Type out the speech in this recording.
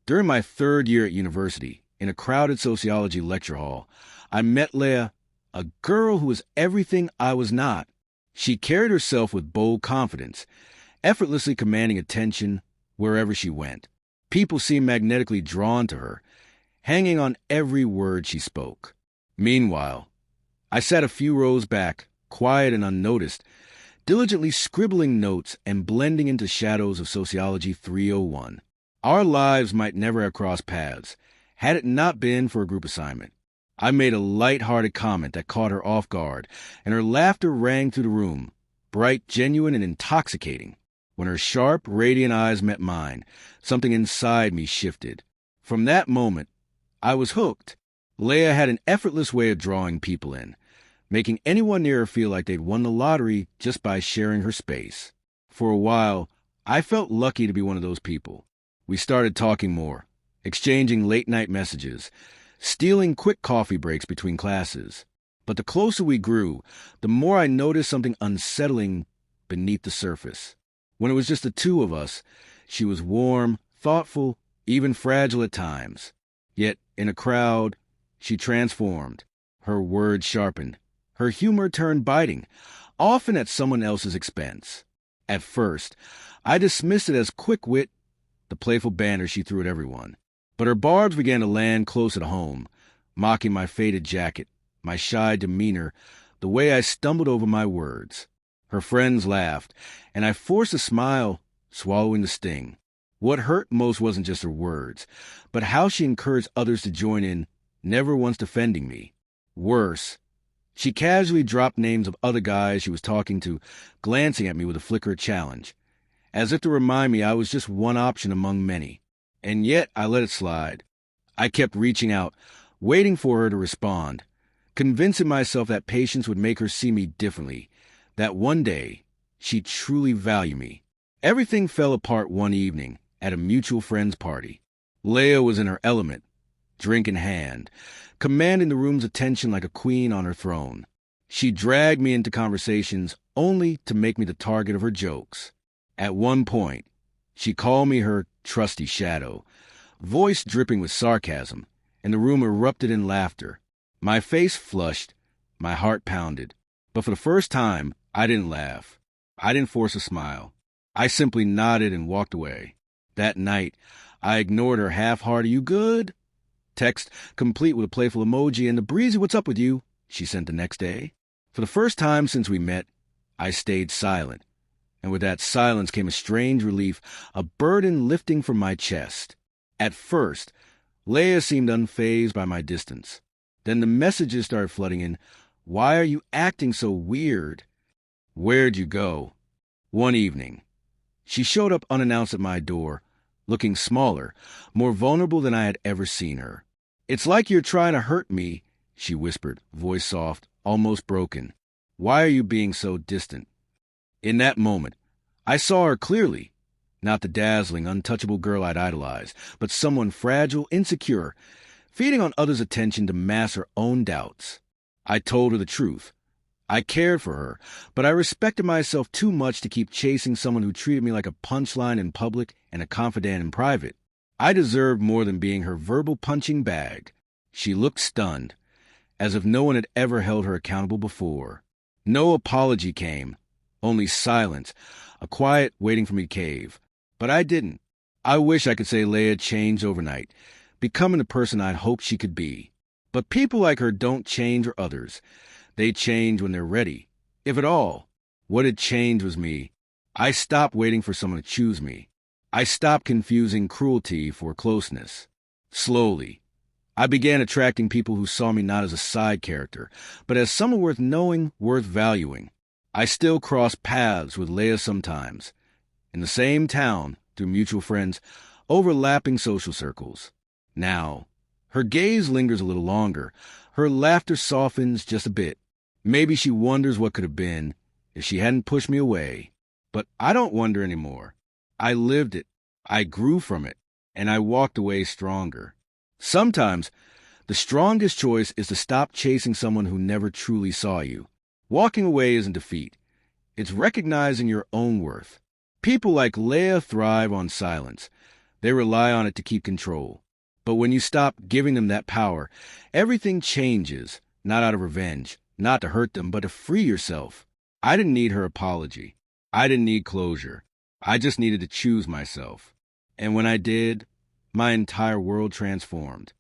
During my third year at university, in a crowded sociology lecture hall, I met Leah, a girl who was everything I was not. She carried herself with bold confidence, effortlessly commanding attention wherever she went. People seemed magnetically drawn to her, hanging on every word she spoke. Meanwhile, I sat a few rows back, quiet and unnoticed, diligently scribbling notes and blending into shadows of Sociology 301. Our lives might never have crossed paths, had it not been for a group assignment. I made a light-hearted comment that caught her off guard, and her laughter rang through the room, bright, genuine, and intoxicating. When her sharp, radiant eyes met mine, something inside me shifted. From that moment, I was hooked. Leah had an effortless way of drawing people in, making anyone near her feel like they'd won the lottery just by sharing her space. For a while, I felt lucky to be one of those people. We started talking more, exchanging late-night messages, stealing quick coffee breaks between classes. But the closer we grew, the more I noticed something unsettling beneath the surface. When it was just the two of us, she was warm, thoughtful, even fragile at times. Yet, in a crowd, she transformed. Her words sharpened. Her humor turned biting, often at someone else's expense. At first, I dismissed it as quick wit, the playful banter she threw at everyone. But her barbs began to land close at home, mocking my faded jacket, my shy demeanor, the way I stumbled over my words. Her friends laughed, and I forced a smile, swallowing the sting. What hurt most wasn't just her words, but how she encouraged others to join in, never once defending me. Worse, she casually dropped names of other guys she was talking to, glancing at me with a flicker of challenge, as if to remind me I was just one option among many. And yet I let it slide. I kept reaching out, waiting for her to respond, convincing myself that patience would make her see me differently, that one day she'd truly value me. Everything fell apart one evening at a mutual friend's party. Leah was in her element, drink in hand, commanding the room's attention like a queen on her throne. She dragged me into conversations only to make me the target of her jokes. At one point, she called me her trusty shadow, voice dripping with sarcasm, and the room erupted in laughter. My face flushed, my heart pounded. But for the first time, I didn't laugh. I didn't force a smile. I simply nodded and walked away. That night, I ignored her half-hearted "You good?" text, complete with a playful emoji, and the breezy "What's up with you?" she sent the next day. For the first time since we met, I stayed silent. And with that silence came a strange relief, a burden lifting from my chest. At first, Leah seemed unfazed by my distance. Then the messages started flooding in. "Why are you acting so weird? Where'd you go?" One evening, she showed up unannounced at my door, looking smaller, more vulnerable than I had ever seen her. "It's like you're trying to hurt me," she whispered, voice soft, almost broken. "Why are you being so distant?" In that moment, I saw her clearly. Not the dazzling, untouchable girl I'd idolized, but someone fragile, insecure, feeding on others' attention to mask her own doubts. I told her the truth. I cared for her, but I respected myself too much to keep chasing someone who treated me like a punchline in public and a confidant in private. I deserved more than being her verbal punching bag. She looked stunned, as if no one had ever held her accountable before. No apology came, only silence, a quiet waiting for me to cave. But I didn't. I wish I could say Leah changed overnight, becoming the person I'd hoped she could be. But people like her don't change for others. They change when they're ready, if at all. What had changed was me. I stopped waiting for someone to choose me. I stopped confusing cruelty for closeness. Slowly, I began attracting people who saw me not as a side character, but as someone worth knowing, worth valuing. I still cross paths with Leah sometimes, in the same town, through mutual friends, overlapping social circles. Now, her gaze lingers a little longer. Her laughter softens just a bit. Maybe she wonders what could have been if she hadn't pushed me away. But I don't wonder anymore. I lived it. I grew from it. And I walked away stronger. Sometimes, the strongest choice is to stop chasing someone who never truly saw you. Walking away isn't defeat. It's recognizing your own worth. People like Leah thrive on silence. They rely on it to keep control. But when you stop giving them that power, everything changes, not out of revenge, not to hurt them, but to free yourself. I didn't need her apology. I didn't need closure. I just needed to choose myself. And when I did, my entire world transformed.